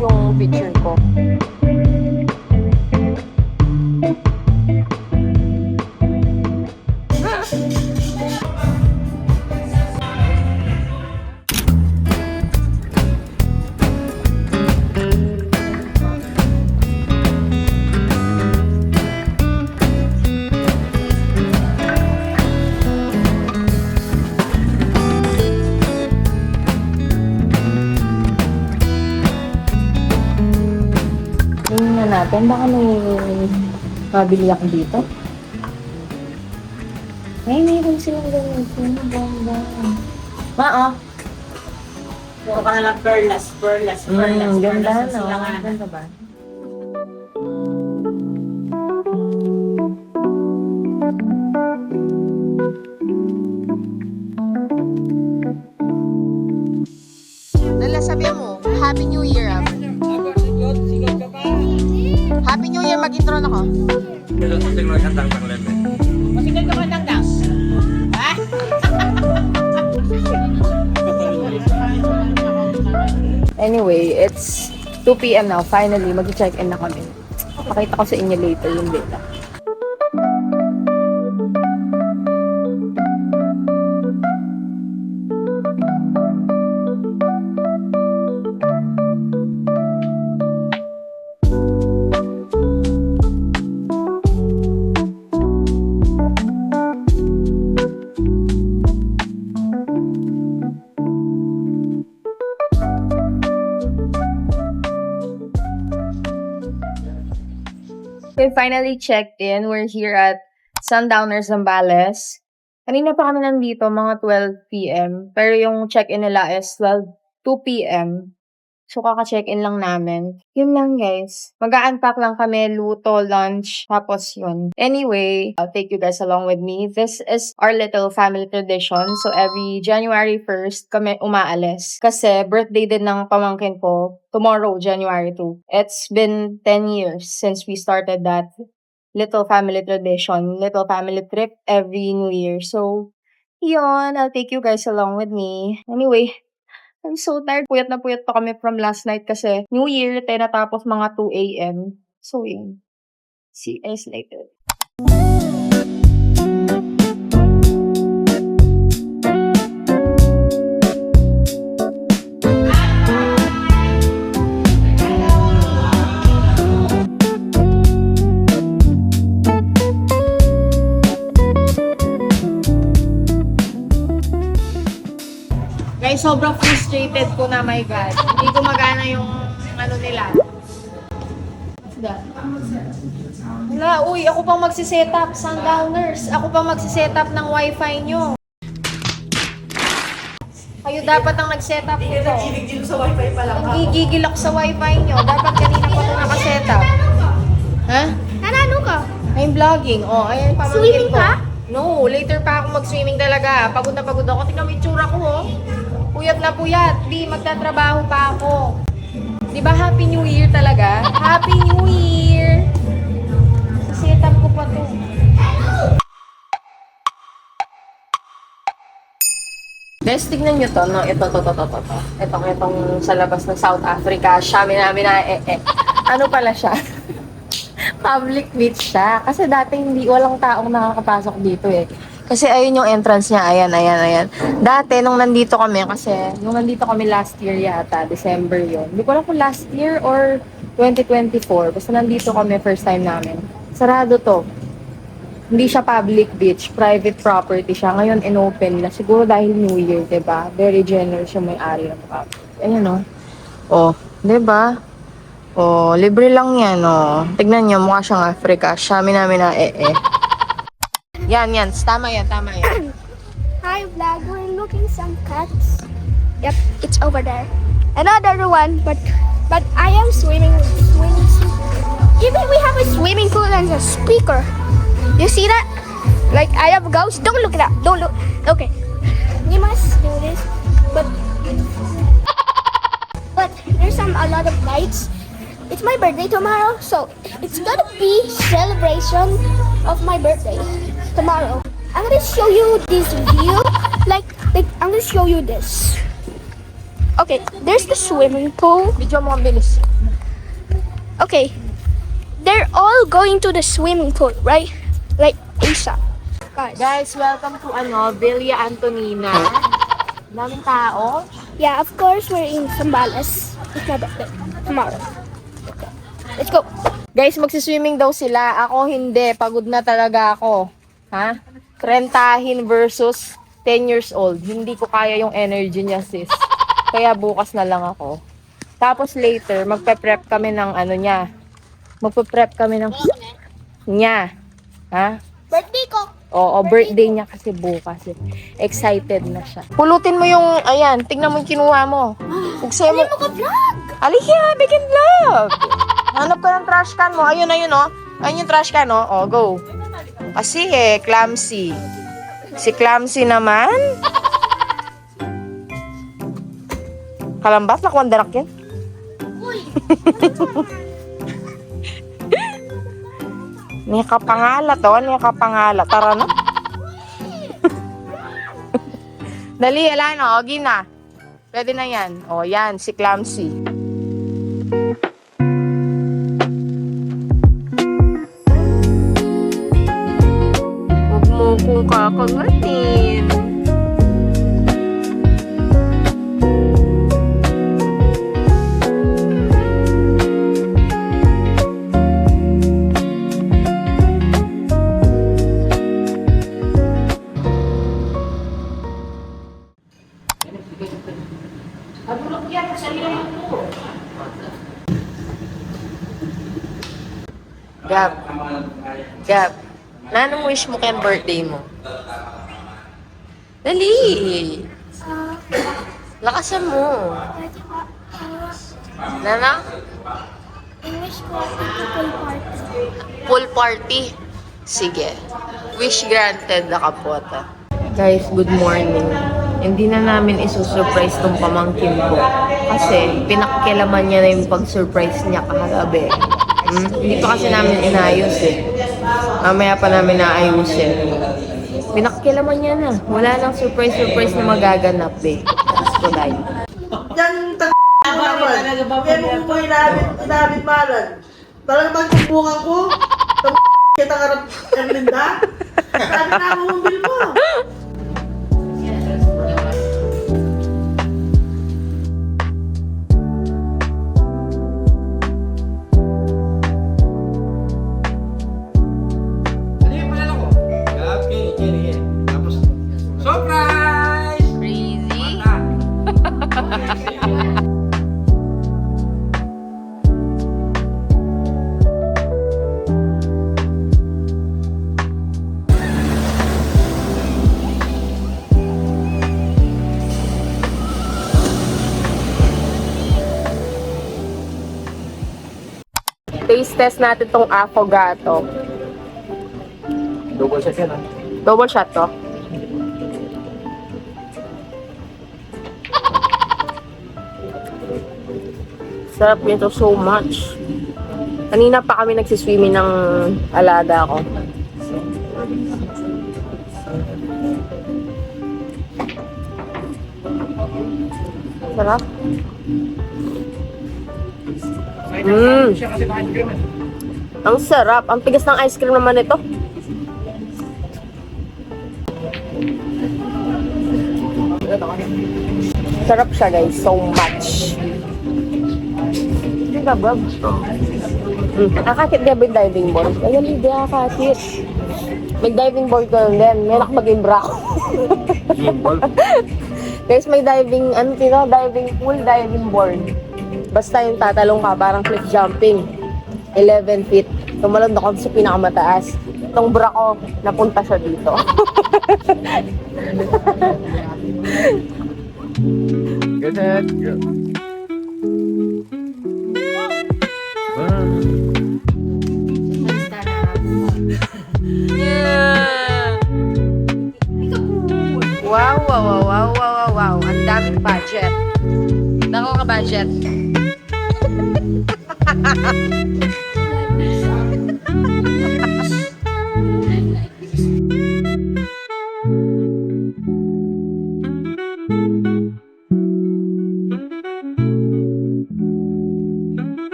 yung picture ko. Tingnan natin, baka may mabili ako dito. Ay, mayroon silang ganito. Bongga. Ma, oh. Puro ka na lang perlas. Ganda, ang no? silangan. Ganda ba? Dala, sabihan mo, Happy New Year, Happy New Year, mag-intro na ko. Masigad ka man lang daw. Ha? Anyway, it's 2 p.m. now. Finally, mag-check-in na kami. Pakita ko sa inyo later yung data. We finally checked in. We're here at Sundowners Zambales. Kanina pa kami nandito, mga 12 p.m. Pero yung check-in nila is 2 p.m. So, kaka-check-in lang namin. Yun lang, guys. Mag-a-unpack lang kami, luto, lunch, tapos yun. Anyway, I'll take you guys along with me. This is our little family tradition. So, every January 1st, kami umaalis. Kasi, birthday din ng pamangkin ko, tomorrow, January 2. It's been 10 years since we started that little family tradition, little family trip every New Year. So, yun, I'll take you guys along with me. Anyway, I'm so tired. Puyat na puyat pa kami from last night kasi New Year, tayo natapos mga 2 a.m. So, yun. See you guys later. Guys, sobrang frustrated ko na, my God. Hindi gumagana yung ano nila. What's that? Wala, uy, ako pang magsisetup, Sundowners. Ako pang magsisetup ng wifi nyo. Kayo dapat ang nag-setup nito. Nagigigil sa wifi pa lang. Nagigigil ako sa wifi nyo. Dapat kanina pa ito nakasetup. Ha? Ano ka? I'm vlogging. Oh, ayun pamangkin Swimming ko. ka? No, later pa ako mag-swimming talaga. Pagod na pagod ako. Tingnan mo yung tsura ko, oh. Puyat na puyat. Di, magtatrabaho pa ako. Di ba Happy New Year talaga? Happy New Year! Set-up ko pa to. Guys, tignan nyo to, no? Ito. Itong sa labas ng South Africa. Siya, ano pala siya? Public beach siya. Kasi dati walang taong nakakapasok dito eh. Kasi ayun yung entrance niya. Ayan. Dati, nung nandito kami last year yata, December yun. Hindi ko alam kung last year or 2024. Basta nandito kami first time namin. Sarado to. Hindi siya public beach. Private property siya. Ngayon, in-open na. Siguro dahil New Year, diba? Very generous yung may-ari ng property. Ayan, no? Oh, diba? Oh, libre lang yan, oh. Tignan niyo, mukha siyang Africa. Siya, minamina, Yan. Tama yan. Hi vlog, we're looking some cats. Yep, it's over there. Another one, but I am swimming. Even we have a swimming pool and a speaker. You see that? Like I have ghosts. Don't look it up. Don't look. Okay. You must do this, but there's a lot of lights. It's my birthday tomorrow, so it's gonna be celebration of my birthday tomorrow. I'm gonna show you this view, like I'm gonna show you this. Okay, there's the swimming pool. Medyo mo ang bilis. Okay, they're all going to the swimming pool, right? Like ASAP. Guys. Guys, welcome to Villa Antonina. Daming tao. Yeah, of course we're in Zambales. It's my birthday tomorrow. Let's go. Guys, magsiswimming daw sila. Ako hindi. Pagod na talaga ako. Ha? Trentahin versus 10 years old. Hindi ko kaya yung energy niya, sis. Kaya bukas na lang ako. Tapos later, magpe-prep kami ng niya. Magpe-prep kami ng niya. Ha? Birthday ko. Oo, birthday niya kasi bukas. Excited na siya. Pulutin mo yung, ayan, tingnan mo yung kinuha mo. Buksan mo. Vlog. Alicia, begin vlog! Hanap ka ng trash can mo. Ayun, oh. Ayun yung trash can, oh. Oh, go. Kasi clumsy. Si clumsy naman. Kalambat, nakwandarak yan. Niya kapangala to, niya kapangala. Tara na. Dali, ala na, o, gina. Pwede na yan. O, yan, si clumsy. Huwag mo kong kakagatin. Gab. Gab. Anong wish mo kaya birthday mo? Dali. Lakasan mo. Nana? English ko pool party. Pool party. Sige. Wish granted, nakapota. Guys, good morning. Hindi na namin isusurprise tong pamangkin ko. Kasi pinakialaman niya na yung pag-surprise niya kahagabi. Hindi pa kasi namin inayos eh. Mamaya pa namin naayusin. Pinakialaman niya na. Wala nang surprise na magaganap eh. Gusto dahil. Yan mo naman. Kaya mo po inabit malan. Talagang magkumbungan ko. Kita karap Erlinda. Sabi na ako humbil mo. Crazy. Taste test natin tong affogato. Double shot yan, ah. Double shot to. Sarap nito so much. Kanina pa kami nagsiswimming ng alaga ko. Sarap. Ang sarap. Ang tigas ng ice cream naman ito. Sarap siya guys. So much. Hindi ka ba? Nakakit ka ba yung diving board? Ayun, hindi nakakit. May diving board ko lang din. May nakapag-imbra ako. Guys, may diving, diving pool, diving board. Basta yung tatalong ka, parang cliff jumping. 11 feet. Tumalon ako sa pinakamataas. Itong bra ko, napunta siya dito. Good head. Good. Wow, wow, wow, wow, wow, wow, wow. Ang daming budget. Nako ka budget.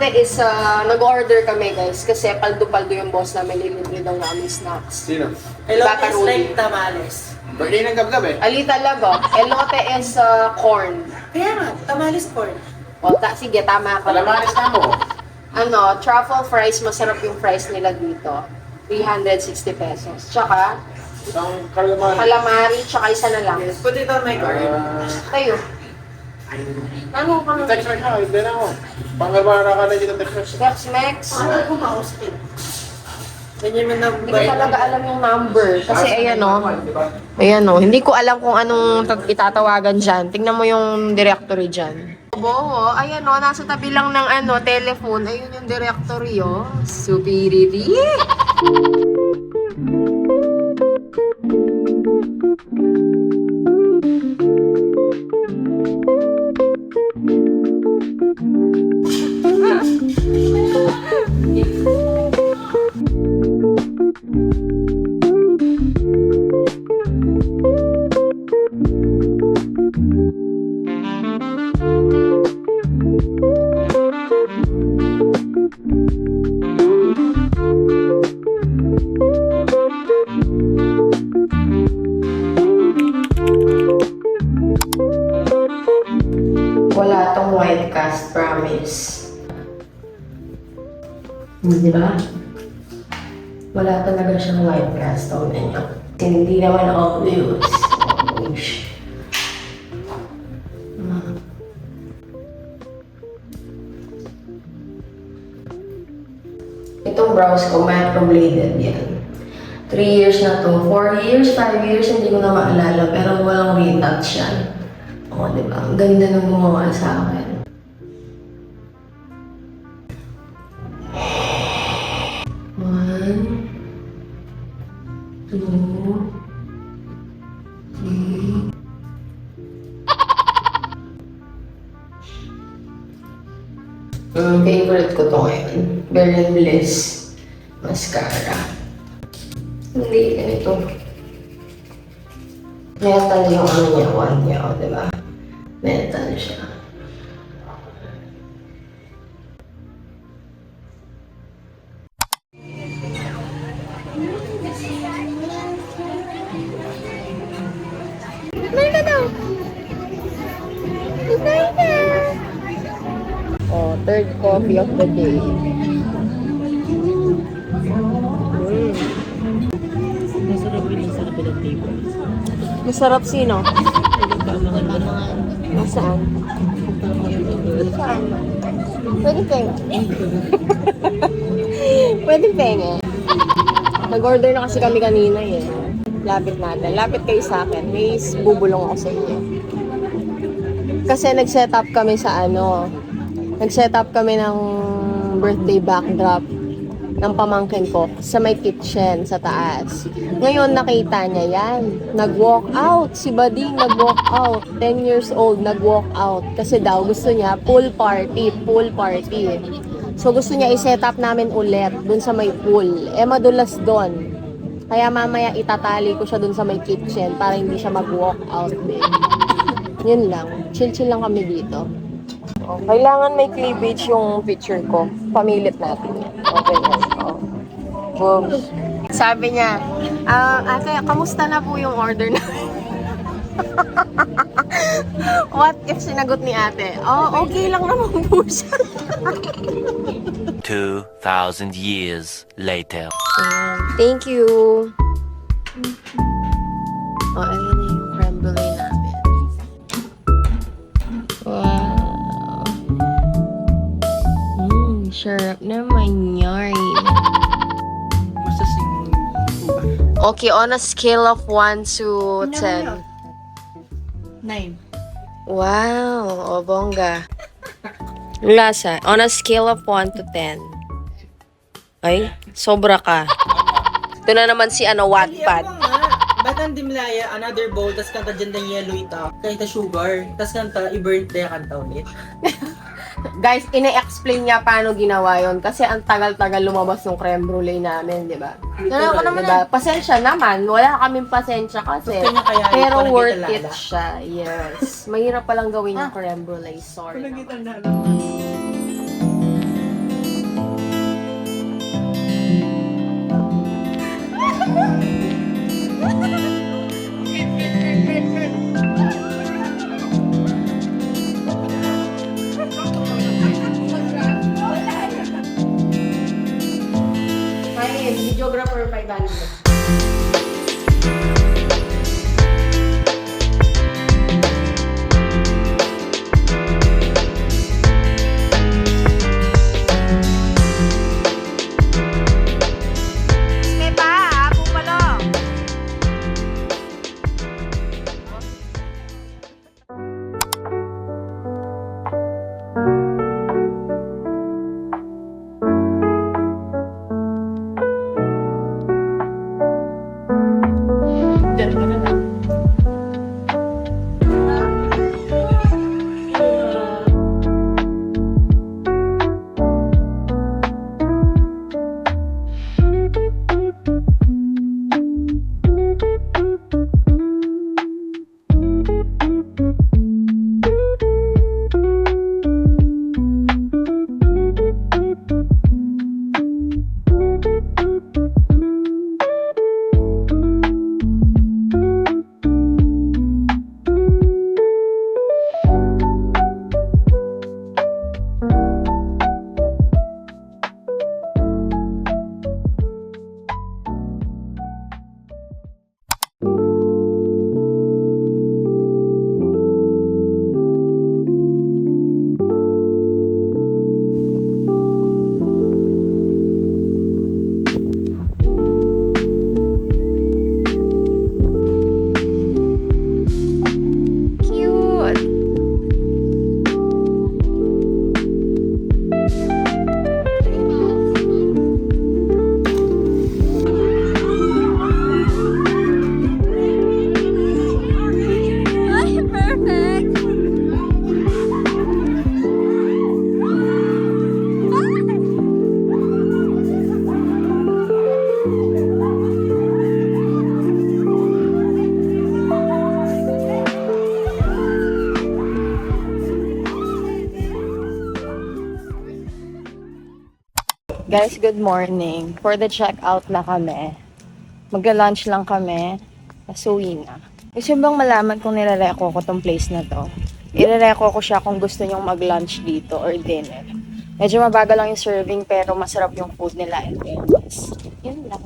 ate is, nag-order kami guys, kasi paldo-paldo yung boss namin, lilibre daw namin snacks. Sino? Elote is Bakaruli. like tamales. Birthday ng gab-gab eh. Ali talaga. Elote is corn. Kaya nga, tamales corn. O, sige, tama ka. Palamanis na mo. Ano, truffle fries, masarap yung fries nila dito. 360 pesos. Tsaka, Isang kalamanis. calamari, tsaka isa na lang. Put it on my card. Kayo. Ano ka na? Text-mex na, hindi na ako. Pangalmara ka na dito text-mex. Tex-Mex. Ano ko mauskin? Ganyan man na Hindi ko talaga alam yung number. Kasi ayan o. Ayan o. Hindi ko alam kung anong itatawagan dyan. Tingnan mo yung directory dyan. Oo, ayan o. Nasa tabi lang ng telephone. Ayun yung directory o. Supiriri. Wala tong white cast, promise. Di ba? Wala talaga siyang white cast. Tingnan niyo. Hindi naman obvious. Ush. Itong brows ko, microbladed yan. 3 years na to. 4 years, 5 years, hindi ko na maalala. Pero walang retouch yan. O, diba? Ang ganda ng gumawa sa akin. One, two, three. Favorite ko to ngayon. Berlin Bliss Mascara. Hindi, ganito. Metal yung niya, one niya, o, diba? Metal siya. Oh, third coffee of the day. Masarap sino? Nasaan? Saan? Pwede penge. Pwede penge. Nag-order na kasi kami kanina eh. Lapit natin. Lapit kayo sa akin. May bubulong ako sa inyo. Kasi nag-set up kami sa nag-set up kami ng birthday backdrop ng pamangkin ko sa may kitchen sa taas. Ngayon nakita niya yan. Nag-walk out. Si Bading nag-walk out. 10 years old nag-walk out. Kasi daw gusto niya pool party. Pool party. So gusto niya i-set up namin ulit dun sa may pool. Madulas dun. Kaya mamaya itatali ko siya dun sa may kitchen para hindi siya mag-walk out din. Yun lang. Chill-chill lang kami dito. Oh, kailangan may cleavage yung picture ko. Pamilit natin yan. Okay yan. Oh. Boom. Sabi niya, ate, kamusta na po yung order na? What if sinagot ni ate? Oh, okay lang naman po siya. 2,000 years later. Ayan. Thank you. Oh, ayun na yung creme brulee namin. Wow. Sarap naman yarn. Okay, on a scale of 1 to 10. 9. Wow, o bongga. Lasa, on a scale of 1 to 10. Ay, sobra ka. Ito na naman si Wattpad. Ba't ang dimlaya, another bowl, tas kanta dyan ng yellow ita, kahit sugar, tas kanta, i-birthday kanta ulit. Guys, ine-explain niya paano ginawa yon kasi ang tagal-tagal lumabas yung creme brulee namin, di ba? Diba? Pasensya naman, wala kaming pasensya kasi. Kanya kaya Pero ito, worth nakita it lala. siya, yes. Mahirap palang gawin yung creme brulee, sorry. Fine. Videographer 500. May pa, pupalo. Cute. Ay, perfect. Guys, good morning. For the checkout na kami. Magla-lunch lang kami. Uwi na. Gusto bang malaman kung nire-reco ko tong place na to? Ire-reco ko siya kung gusto nyong mag-lunch dito or dinner. Medyo mabagal lang yung serving pero masarap yung food nila and fairness. Yun lang.